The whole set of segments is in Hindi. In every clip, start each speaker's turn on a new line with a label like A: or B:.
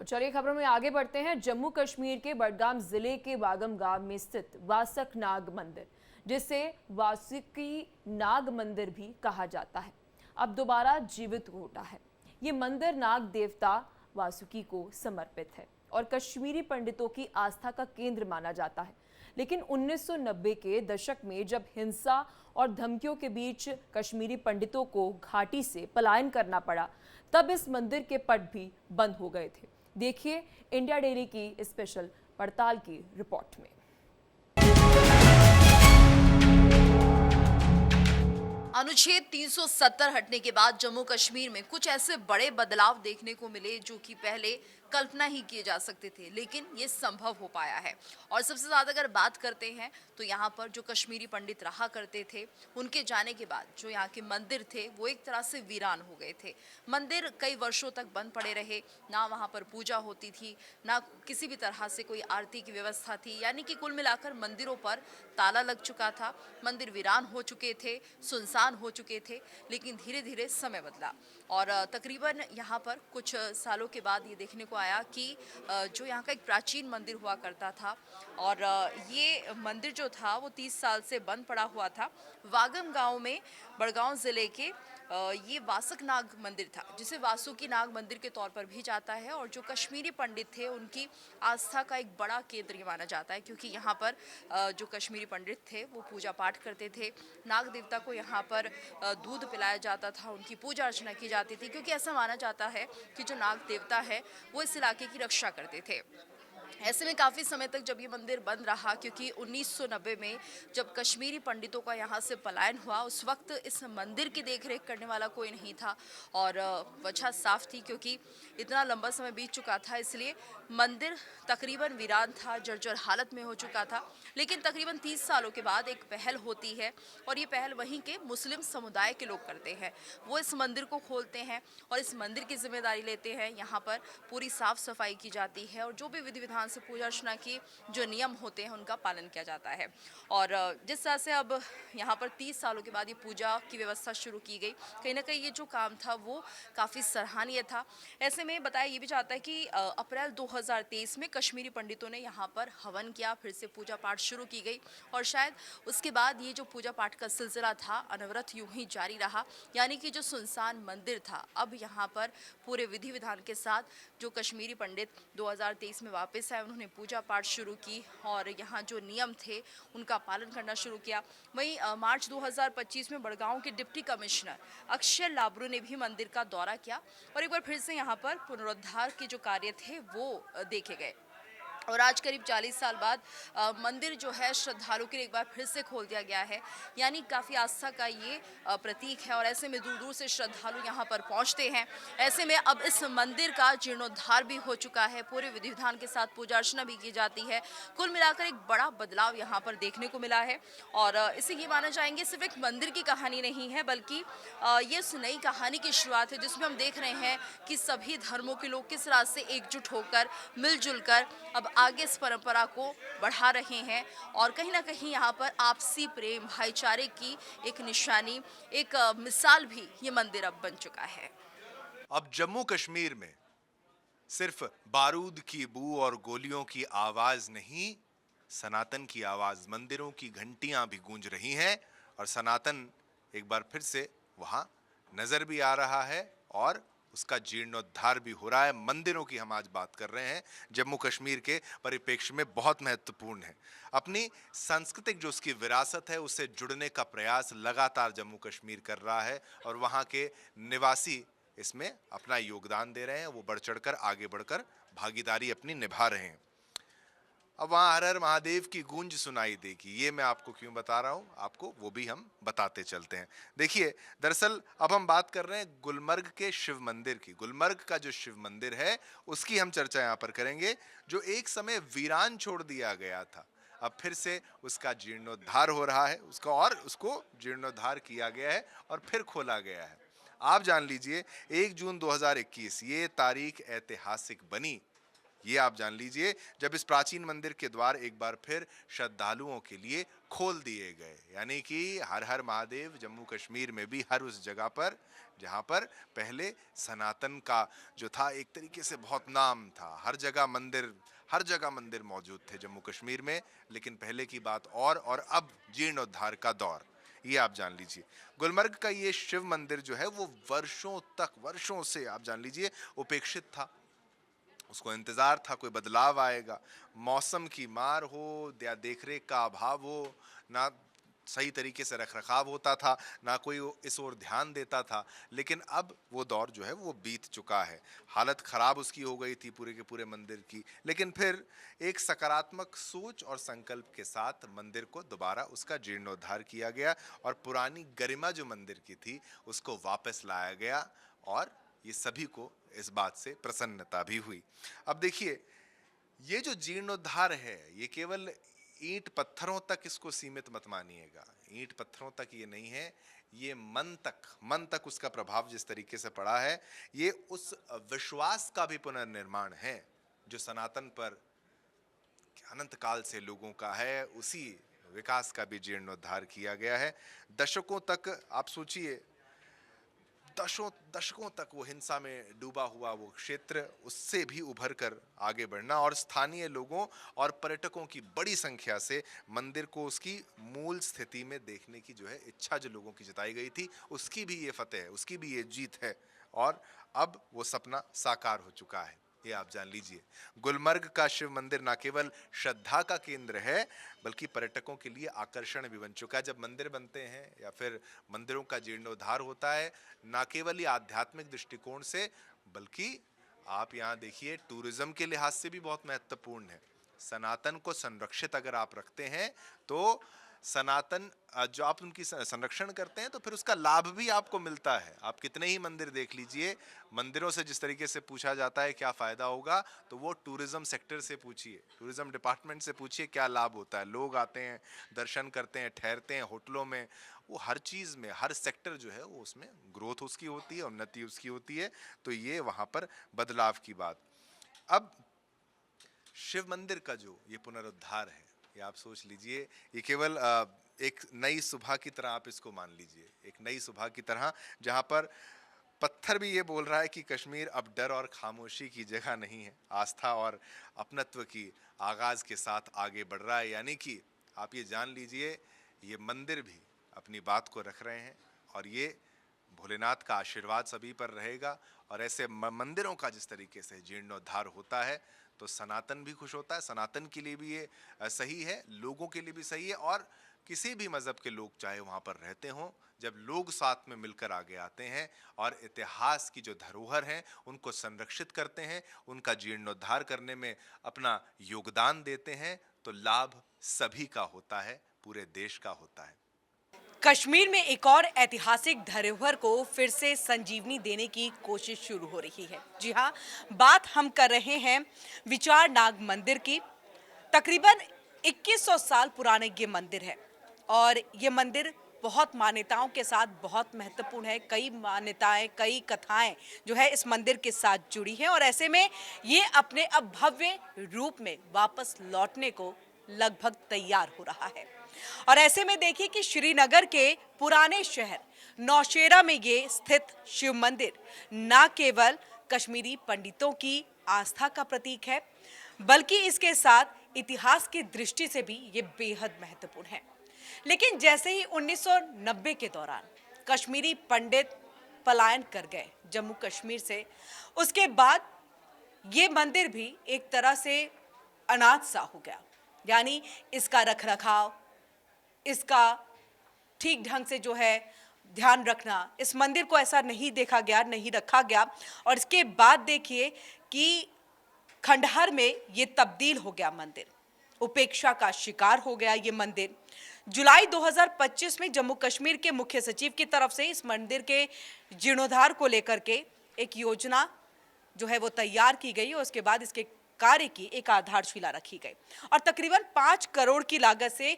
A: चलिए खबरों में आगे बढ़ते हैं। जम्मू कश्मीर के बडगाम जिले के वागम गांव में स्थित वासक नाग मंदिर, जिसे वासुकी नाग मंदिर भी कहा जाता है, अब दोबारा जीवित हो उठा है। ये मंदिर नाग देवता वासुकी को समर्पित है और कश्मीरी पंडितों की आस्था का केंद्र माना जाता है। लेकिन 1990 के दशक में जब हिंसा और धमकियों के बीच कश्मीरी पंडितों को घाटी से पलायन करना पड़ा, तब इस मंदिर के पट भी बंद हो गए थे। देखिए इंडिया डेली की स्पेशल पड़ताल की रिपोर्ट में।
B: अनुच्छेद 370 हटने के बाद जम्मू कश्मीर में कुछ ऐसे बड़े बदलाव देखने को मिले जो कि पहले कल्पना ही किए जा सकते थे, लेकिन ये संभव हो पाया है। और सबसे ज़्यादा अगर बात करते हैं तो यहाँ पर जो कश्मीरी पंडित रहा करते थे, उनके जाने के बाद जो यहाँ के मंदिर थे वो एक तरह से वीरान हो गए थे। मंदिर कई वर्षों तक बंद पड़े रहे, ना वहाँ पर पूजा होती थी, ना किसी भी तरह से कोई आरती की व्यवस्था थी। यानी कि कुल मिलाकर मंदिरों पर ताला लग चुका था, मंदिर वीरान हो चुके थे, सुनसान हो चुके थे। लेकिन धीरे धीरे समय बदला और तकरीबन यहाँ पर कुछ सालों के बाद ये देखने को आया कि जो यहाँ का एक प्राचीन मंदिर हुआ करता था और ये मंदिर जो था वो 30 साल से बंद पड़ा हुआ था। वागम गांव में बड़गांव जिले के ये वासक नाग मंदिर था, जिसे वासुकी नाग मंदिर के तौर पर भी जाता है और जो कश्मीरी पंडित थे उनकी आस्था का एक बड़ा केंद्र ये माना जाता है, क्योंकि यहाँ पर जो कश्मीरी पंडित थे वो पूजा पाठ करते थे। नाग देवता को यहाँ पर दूध पिलाया जाता था, उनकी पूजा अर्चना की जाती थी, क्योंकि ऐसा माना जाता है कि जो नाग देवता है वो इस इलाके की रक्षा करते थे। ऐसे में काफ़ी समय तक जब ये मंदिर बंद रहा, क्योंकि 1990 में जब कश्मीरी पंडितों का यहाँ से पलायन हुआ, उस वक्त इस मंदिर की देखरेख करने वाला कोई नहीं था और वजह साफ थी, क्योंकि इतना लंबा समय बीत चुका था, इसलिए मंदिर तकरीबन वीरान था, जर्जर हालत में हो चुका था। लेकिन तकरीबन 30 सालों के बाद एक पहल होती है और ये पहल वहीं के मुस्लिम समुदाय के लोग करते हैं। वो इस मंदिर को खोलते हैं और इस मंदिर की जिम्मेदारी लेते हैं। यहाँ पर पूरी साफ सफाई की जाती है और जो भी विधि विधान से पूजा अर्चना की जो नियम होते हैं उनका पालन किया जाता है। और जिस तरह से अब यहाँ पर 30 सालों के बाद ये पूजा की व्यवस्था शुरू की गई, कहीं ना कहीं ये जो काम था वो काफ़ी सराहनीय था। ऐसे में बताया ये भी जाता है कि अप्रैल 2023 में कश्मीरी पंडितों ने यहाँ पर हवन किया, फिर से पूजा पाठ शुरू की गई और शायद उसके बाद ये जो पूजा पाठ का सिलसिला था अनवरत यूं ही जारी रहा। यानी कि जो सुनसान मंदिर था, अब यहाँ पर पूरे विधि विधान के साथ जो कश्मीरी पंडित 2023 में वापस आए, उन्होंने पूजा पाठ शुरू की और यहाँ जो नियम थे उनका पालन करना शुरू किया। वहीं मार्च 2025 में बड़गांव के डिप्टी कमिश्नर अक्षय लाबरू ने भी मंदिर का दौरा किया और एक बार फिर से यहाँ पर पुनरुद्धार के जो कार्य थे वो देखे गए। और आज करीब 40 साल बाद मंदिर जो है श्रद्धालुओं के लिए एक बार फिर से खोल दिया गया है। यानी काफ़ी आस्था का ये प्रतीक है और ऐसे में दूर दूर से श्रद्धालु यहाँ पर पहुँचते हैं। ऐसे में अब इस मंदिर का जीर्णोद्धार भी हो चुका है, पूरे विधि विधान के साथ पूजा अर्चना भी की जाती है। कुल मिलाकर एक बड़ा बदलाव यहाँ पर देखने को मिला है और इसे ये माना जाएंगे सिर्फ एक मंदिर की कहानी नहीं है, बल्कि ये उस नई कहानी की शुरुआत है जिसमें हम देख रहे हैं कि सभी धर्मों के लोग किस तरह से एकजुट होकर मिलजुल कर अब आगे इस परंपरा को बढ़ा रहे हैं और कहीं ना कहीं यहाँ पर आपसी प्रेम भाईचारे की एक निशानी, एक मिसाल भी ये मंदिर अब बन चुका है।
C: अब जम्मू कश्मीर में सिर्फ बारूद की बू और गोलियों की आवाज नहीं, सनातन की आवाज, मंदिरों की घंटियां भी गूंज रही हैं और सनातन एक बार फिर से वहां नजर भी आ रहा है और उसका जीर्णोद्धार भी हो रहा है। मंदिरों की हम आज बात कर रहे हैं, जम्मू कश्मीर के परिप्रेक्ष्य में बहुत महत्वपूर्ण है। अपनी सांस्कृतिक जो उसकी विरासत है उससे जुड़ने का प्रयास लगातार जम्मू कश्मीर कर रहा है और वहाँ के निवासी इसमें अपना योगदान दे रहे हैं, वो बढ़ चढ़कर आगे बढ़कर भागीदारी अपनी निभा रहे हैं। अब वहाँ हर हर महादेव की गूंज सुनाई देगी, ये मैं आपको क्यों बता रहा हूँ, आपको वो भी हम बताते चलते हैं। देखिए, दरअसल अब हम बात कर रहे हैं गुलमर्ग के शिव मंदिर की। गुलमर्ग का जो शिव मंदिर है उसकी हम चर्चा यहाँ पर करेंगे, जो एक समय वीरान छोड़ दिया गया था, अब फिर से उसका जीर्णोद्धार हो रहा है, उसको जीर्णोद्धार किया गया है और फिर खोला गया है। आप जान लीजिए 1 जून 2021 ये तारीख ऐतिहासिक बनी ये आप जान लीजिए, जब इस प्राचीन मंदिर के द्वार एक बार फिर श्रद्धालुओं के लिए खोल दिए गए। यानी कि हर हर महादेव जम्मू कश्मीर में भी हर उस जगह पर जहां पर पहले सनातन का जो था एक तरीके से बहुत नाम था, हर जगह मंदिर मौजूद थे जम्मू कश्मीर में। लेकिन पहले की बात और अब जीर्णोद्धार का दौर, ये आप जान लीजिए। गुलमर्ग का ये शिव मंदिर जो है वो वर्षों से आप जान लीजिए उपेक्षित था। उसको इंतजार था कोई बदलाव आएगा, मौसम की मार हो या देखरेख का अभाव हो, ना सही तरीके से रखरखाव होता था, ना कोई इस ओर ध्यान देता था। लेकिन अब वो दौर जो है वो बीत चुका है। हालत खराब उसकी हो गई थी पूरे के पूरे मंदिर की, लेकिन फिर एक सकारात्मक सोच और संकल्प के साथ मंदिर को दोबारा उसका जीर्णोद्धार किया गया और पुरानी गरिमा जो मंदिर की थी उसको वापस लाया गया। और ये सभी को इस बात से प्रसन्नता भी हुई। अब देखिए, ये जो जीर्णोद्धार है ये केवल ईंट पत्थरों तक इसको सीमित मत मानिएगा। ईंट पत्थरों तक ये नहीं है, ये मन तक उसका प्रभाव जिस तरीके से पड़ा है, ये उस विश्वास का भी पुनर्निर्माण है जो सनातन पर अनंत काल से लोगों का है। उसी विकास का भी जीर्णोद्धार किया गया है। दशकों तक आप सोचिए, दशकों तक वो हिंसा में डूबा हुआ वो क्षेत्र, उससे भी उभर कर आगे बढ़ना और स्थानीय लोगों और पर्यटकों की बड़ी संख्या से मंदिर को उसकी मूल स्थिति में देखने की जो है इच्छा जो लोगों की जताई गई थी, उसकी भी ये फतेह है, उसकी भी ये जीत है। और अब वो सपना साकार हो चुका है, ये आप जान लीजिए। गुलमर्ग का शिव मंदिर न केवल श्रद्धा का केंद्र है बल्कि पर्यटकों के लिए आकर्षण भी बन चुका है। जब मंदिर बनते हैं या फिर मंदिरों का जीर्णोद्धार होता है, न केवल ही आध्यात्मिक दृष्टिकोण से बल्कि आप यहाँ देखिए टूरिज्म के लिहाज से भी बहुत महत्वपूर्ण है। सनातन को संरक्षित अगर आप रखते हैं तो सनातन जो आप उनकी संरक्षण करते हैं तो फिर उसका लाभ भी आपको मिलता है। आप कितने ही मंदिर देख लीजिए, मंदिरों से जिस तरीके से पूछा जाता है क्या फायदा होगा, तो वो टूरिज्म सेक्टर से पूछिए, टूरिज्म डिपार्टमेंट से पूछिए क्या लाभ होता है। लोग आते हैं, दर्शन करते हैं, ठहरते हैं होटलों में, वो हर चीज में, हर सेक्टर जो है वो उसमें ग्रोथ उसकी होती है, उन्नति उसकी होती है। तो ये वहां पर बदलाव की बात। अब शिव मंदिर का जो ये पुनरुद्धार है, ये आप सोच लीजिए, ये केवल एक नई सुबह की तरह आप इसको मान लीजिए, एक नई सुबह की तरह, जहां पर पत्थर भी ये बोल रहा है कि कश्मीर अब डर और खामोशी की जगह नहीं है, आस्था और अपनत्व की आगाज के साथ आगे बढ़ रहा है। यानी कि आप ये जान लीजिए, ये मंदिर भी अपनी बात को रख रहे हैं और ये भोलेनाथ का आशीर्वाद सभी पर रहेगा। और ऐसे मंदिरों का जिस तरीके से जीर्णोद्धार होता है तो सनातन भी खुश होता है। सनातन के लिए भी ये सही है, लोगों के लिए भी सही है। और किसी भी मजहब के लोग चाहे वहां पर रहते हों, जब लोग साथ में मिलकर आगे आते हैं और इतिहास की जो धरोहर हैं उनको संरक्षित करते हैं, उनका जीर्णोद्धार करने में अपना योगदान देते हैं, तो लाभ सभी का होता है, पूरे देश का होता है।
D: कश्मीर में एक और ऐतिहासिक धरोहर को फिर से संजीवनी देने की कोशिश शुरू हो रही है। जी हाँ, बात हम कर रहे हैं विचार नाग मंदिर की। तकरीबन 2100 साल पुराने ये मंदिर है और ये मंदिर बहुत मान्यताओं के साथ बहुत महत्वपूर्ण है। कई मान्यताएं, कई कथाएं जो है इस मंदिर के साथ जुड़ी हैं और ऐसे में ये अपने अब भव्य रूप में वापस लौटने को लगभग तैयार हो रहा है। और ऐसे में देखिए कि श्रीनगर के पुराने शहर नौशेरा में ये स्थित शिव मंदिर न केवल कश्मीरी पंडितों की आस्था का प्रतीक है बल्कि इसके साथ इतिहास की दृष्टि से भी ये बेहद महत्वपूर्ण है। लेकिन जैसे ही 1990 के दौरान कश्मीरी पंडित पलायन कर गए जम्मू कश्मीर से, उसके बाद ये मंदिर भी एक तरह से अनाथ सा हो गया। यानी इसका रखरखाव, इसका ठीक ढंग से जो है ध्यान रखना, इस मंदिर को ऐसा नहीं देखा गया, नहीं रखा गया। और इसके बाद देखिए कि खंडहर में ये तब्दील हो गया मंदिर, उपेक्षा का शिकार हो गया ये मंदिर। जुलाई 2025 में जम्मू कश्मीर के मुख्य सचिव की तरफ से इस मंदिर के जीर्णोद्धार को लेकर के एक योजना जो है वो तैयार की गई और उसके बाद इसके कार्य की एक आधारशिला रखी गई और तकरीबन 5 करोड़ की लागत से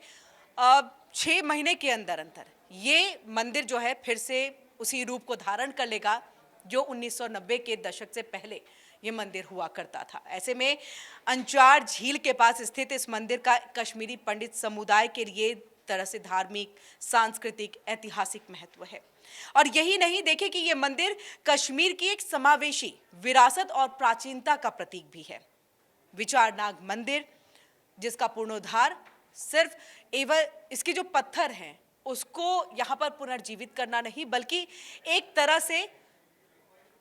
D: 6 महीने के अंदर ये मंदिर जो है फिर से उसी रूप को धारण कर लेगा जो 1990 के दशक से पहले ये मंदिर हुआ करता था। ऐसे में अंचार झील के पास स्थित इस मंदिर का कश्मीरी पंडित समुदाय के लिए तरह से धार्मिक, सांस्कृतिक, ऐतिहासिक महत्व है। और यही नहीं, देखें कि ये मंदिर कश्मीर की एक समावेशी विरासत और प्राचीनता का प्रतीक भी है। विचारनाग मंदिर, जिसका पुनरुद्धार सिर्फ एवं इसके जो पत्थर हैं उसको यहाँ पर पुनर्जीवित करना नहीं, बल्कि एक तरह से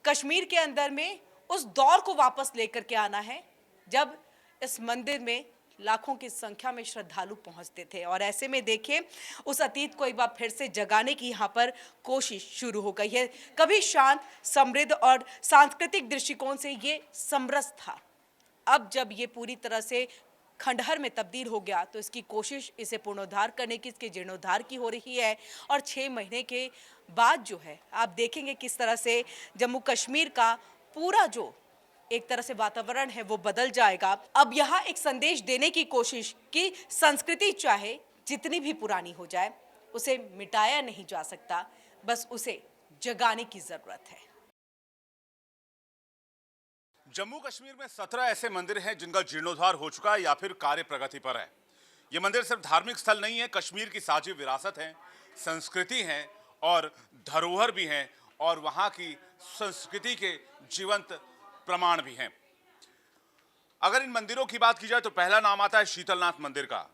D: कश्मीर के अंदर में उस दौर को वापस लेकर के आना है जब इस मंदिर में लाखों की संख्या में श्रद्धालु पहुंचते थे। और ऐसे में देखिए, उस अतीत को एक बार फिर से जगाने की यहाँ पर कोशिश शुरू हो गई है। कभी शांत, समृद्ध और सांस्कृतिक दृष्टिकोण से ये समरस था। अब जब ये पूरी तरह से खंडहर में तब्दील हो गया तो इसकी कोशिश इसे पुनरुद्धार करने की, इसके जीर्णोद्धार की हो रही है। और 6 महीने के बाद जो है, आप देखेंगे किस तरह से जम्मू कश्मीर का पूरा जो एक तरह से वातावरण है वो बदल जाएगा। अब यहाँ एक संदेश देने की कोशिश कि संस्कृति चाहे जितनी भी पुरानी हो जाए, उसे मिटाया नहीं जा सकता, बस उसे जगाने की जरूरत है।
E: जम्मू कश्मीर में 17 ऐसे मंदिर हैं जिनका जीर्णोद्धार हो चुका है या फिर कार्य प्रगति पर है। ये मंदिर सिर्फ धार्मिक स्थल नहीं है, कश्मीर की साझी विरासत है, संस्कृति है और धरोहर भी हैं, और वहाँ की संस्कृति के जीवंत प्रमाण भी हैं। अगर इन मंदिरों की बात की जाए तो पहला नाम आता है शीतलनाथ मंदिर का,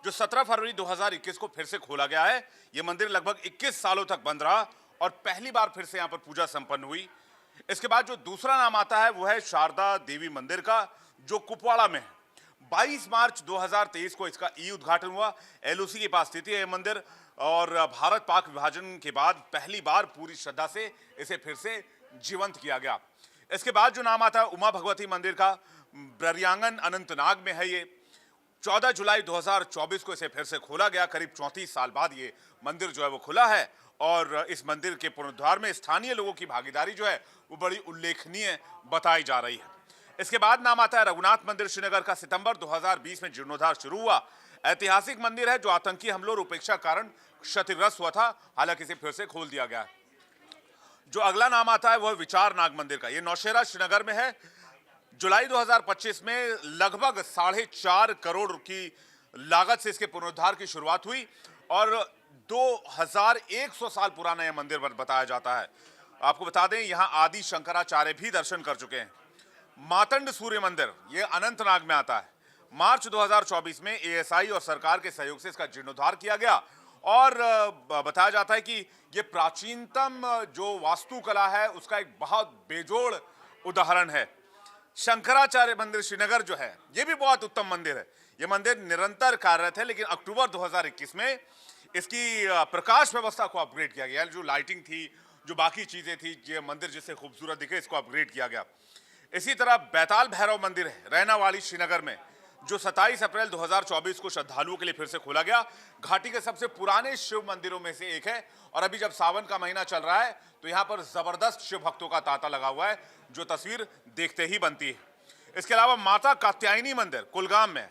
E: जो 17 फरवरी 2021 को फिर से खोला गया है। ये मंदिर लगभग 21 सालों तक बंद रहा और पहली बार फिर से यहाँ पर पूजा संपन्न हुई। इसके बाद जो दूसरा नाम आता है वो है शारदा देवी मंदिर का, जो कुपवाड़ा में है। 22 मार्च 2023 को इसका उद्घाटन हुआ। एलओसी के पास स्थित है यह मंदिर, और भारत पाक विभाजन के बाद पहली बार पूरी श्रद्धा से इसे फिर से जीवंत किया गया। इसके बाद जो नाम आता है उमा भगवती मंदिर का, ब्ररियांगन अनंतनाग में है। ये 14 जुलाई 2024 को इसे फिर से खोला गया। करीब 34 साल बाद ये मंदिर जो है वो खुला है, और इस मंदिर के पुनरुद्धार में स्थानीय लोगों की भागीदारी जो है वो बड़ी उल्लेखनीय बताई जा रही है। इसके बाद नाम आता है रघुनाथ मंदिर श्रीनगर का। सितंबर 2020 में जीर्णोद्धार शुरू हुआ। ऐतिहासिक मंदिर है जो आतंकी हमलों और उपेक्षा कारण क्षतिग्रस्त हुआ था, हालांकि इसे फिर से खोल दिया गया है। जो अगला नाम आता है वह विचारनाग मंदिर का। यह नौशेरा श्रीनगर में है। जुलाई 2025 में लगभग 4.5 करोड़ की लागत से इसके पुनरुद्धार की शुरुआत हुई, और 2100 साल पुराना यह मंदिर बताया जाता है। आपको बता दें, यहां आदि शंकराचार्य भी दर्शन कर चुके हैं। मातंड सूर्य मंदिर, यह अनंतनाग में आता है। मार्च 2024 में एएसआई और सरकार के सहयोग से इसका जीर्णोद्धार किया गया, और बताया जाता है कि यह प्राचीनतम जो वास्तुकला है उसका एक बहुत बेजोड़ उदाहरण है। शंकराचार्य मंदिर श्रीनगर जो है यह भी बहुत उत्तम मंदिर है। यह मंदिर निरंतर कार्यरत है, लेकिन अक्टूबर 2021 में इसकी प्रकाश व्यवस्था को अपग्रेड किया गया। जो लाइटिंग थी, जो बाकी चीजें थी, ये मंदिर जिससे खूबसूरत दिखे, इसको अपग्रेड किया गया। इसी तरह बैताल भैरव मंदिर है रैनावाली श्रीनगर में, जो 27 अप्रैल 2024 को श्रद्धालुओं के लिए फिर से खोला गया। घाटी के सबसे पुराने शिव मंदिरों में से एक है, और अभी जब सावन का महीना चल रहा है तो यहाँ पर जबरदस्त शिव भक्तों का तांता लगा हुआ है, जो तस्वीर देखते ही बनती है। इसके अलावा माता कात्यायनी मंदिर कुलगाम में,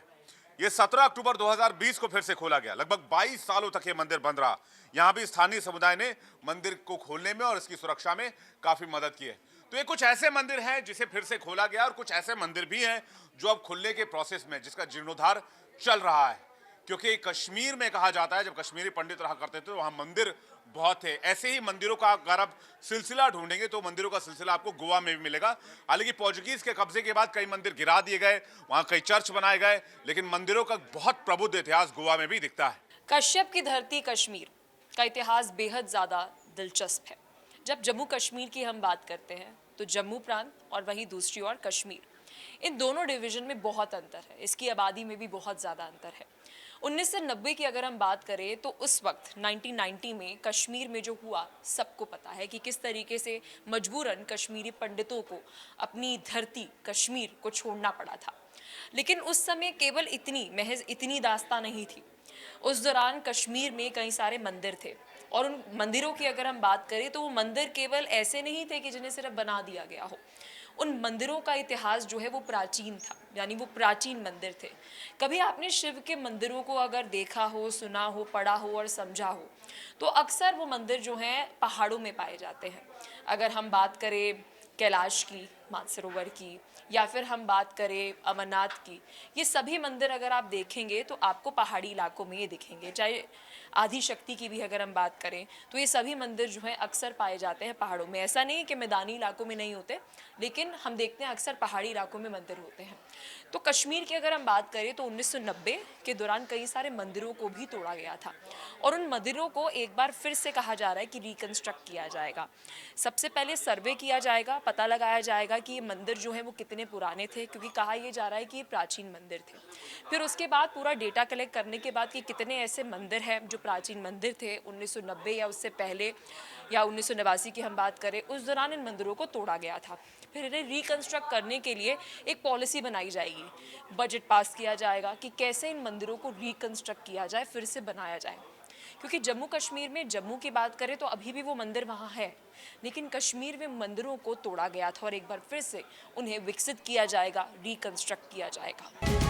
E: यह 17 अक्टूबर 2020 को फिर से खोला गया। लगभग 22 सालों तक यह मंदिर बंद रहा। यहाँ भी स्थानीय समुदाय ने मंदिर को खोलने में और इसकी सुरक्षा में काफी मदद की है। तो ये कुछ ऐसे मंदिर हैं जिसे फिर से खोला गया, और कुछ ऐसे मंदिर भी हैं जो अब खुलने के प्रोसेस में, जिसका जीर्णोद्धार चल रहा है। क्योंकि कश्मीर में कहा जाता है, जब कश्मीरी पंडित रहा करते थे तो वहां मंदिर बहुत थे। ऐसे ही मंदिरों का अगर आप सिलसिला ढूंढेंगे तो मंदिरों का सिलसिला आपको गोवा में भी मिलेगा। हालांकि पोर्चुगीज के कब्जे के बाद कई मंदिर गिरा दिए गए, वहां कई चर्च बनाए गए, लेकिन मंदिरों का बहुत प्रबुद्ध इतिहास गोवा में भी दिखता है।
A: कश्यप की धरती कश्मीर का इतिहास बेहद ज़्यादा दिलचस्प है। जब जम्मू कश्मीर की हम बात करते हैं तो जम्मू प्रांत और वहीं दूसरी ओर कश्मीर, इन दोनों डिवीज़न में बहुत अंतर है। इसकी आबादी में भी बहुत ज़्यादा अंतर है। 1990 की अगर हम बात करें तो उस वक्त 1990 में कश्मीर में जो हुआ सबको पता है कि किस तरीके से मजबूरन कश्मीरी पंडितों को अपनी धरती कश्मीर को छोड़ना पड़ा था। लेकिन उस समय केवल महज इतनी दास्तां नहीं थी। उस दौरान कश्मीर में कई सारे मंदिर थे, और उन मंदिरों की अगर हम बात करें तो वो मंदिर केवल ऐसे नहीं थे कि जिन्हें सिर्फ बना दिया गया हो। उन मंदिरों का इतिहास जो है वो प्राचीन था, यानी वो प्राचीन मंदिर थे। कभी आपने शिव के मंदिरों को अगर देखा हो, सुना हो, पढ़ा हो और समझा हो, तो अक्सर वो मंदिर जो हैं पहाड़ों में पाए जाते हैं। अगर हम बात करें कैलाश की, मानसरोवर की, या फिर हम बात करें अमरनाथ की, ये सभी मंदिर अगर आप देखेंगे तो आपको पहाड़ी इलाकों में ये दिखेंगे। चाहे आदि शक्ति की भी अगर हम बात करें तो ये सभी मंदिर जो हैं अक्सर पाए जाते हैं पहाड़ों में। ऐसा नहीं है कि मैदानी इलाकों में नहीं होते, लेकिन हम देखते हैं अक्सर पहाड़ी इलाकों में मंदिर होते हैं। तो कश्मीर की अगर हम बात करें तो 1990 के दौरान कई सारे मंदिरों को भी तोड़ा गया था और उन मंदिरों को एक बार फिर से कहा जा रहा है कि रिकंस्ट्रक्ट किया जाएगा। सबसे पहले सर्वे किया जाएगा, पता लगाया जाएगा कि ये मंदिर जो है वो कितने पुराने थे, क्योंकि कहा यह जा रहा है कि ये प्राचीन मंदिर थे। फिर उसके बाद पूरा डेटा कलेक्ट करने के बाद कि कितने ऐसे मंदिर हैं जो प्राचीन मंदिर थे 1990 या उससे पहले या 1989 की हम बात करें, उस दौरान इन मंदिरों को तोड़ा गया था। फिर इन्हें रिकंस्ट्रक्ट करने के लिए एक पॉलिसी बनाई जाएगी, बजट पास किया जाएगा कि कैसे इन मंदिरों को रिकंस्ट्रक्ट किया जाए, फिर से बनाया जाए। क्योंकि जम्मू कश्मीर में जम्मू की बात करें तो अभी भी वो मंदिर वहाँ है, लेकिन कश्मीर में मंदिरों को तोड़ा गया था और एक बार फिर से उन्हें विकसित किया जाएगा, रिकंस्ट्रक्ट किया जाएगा।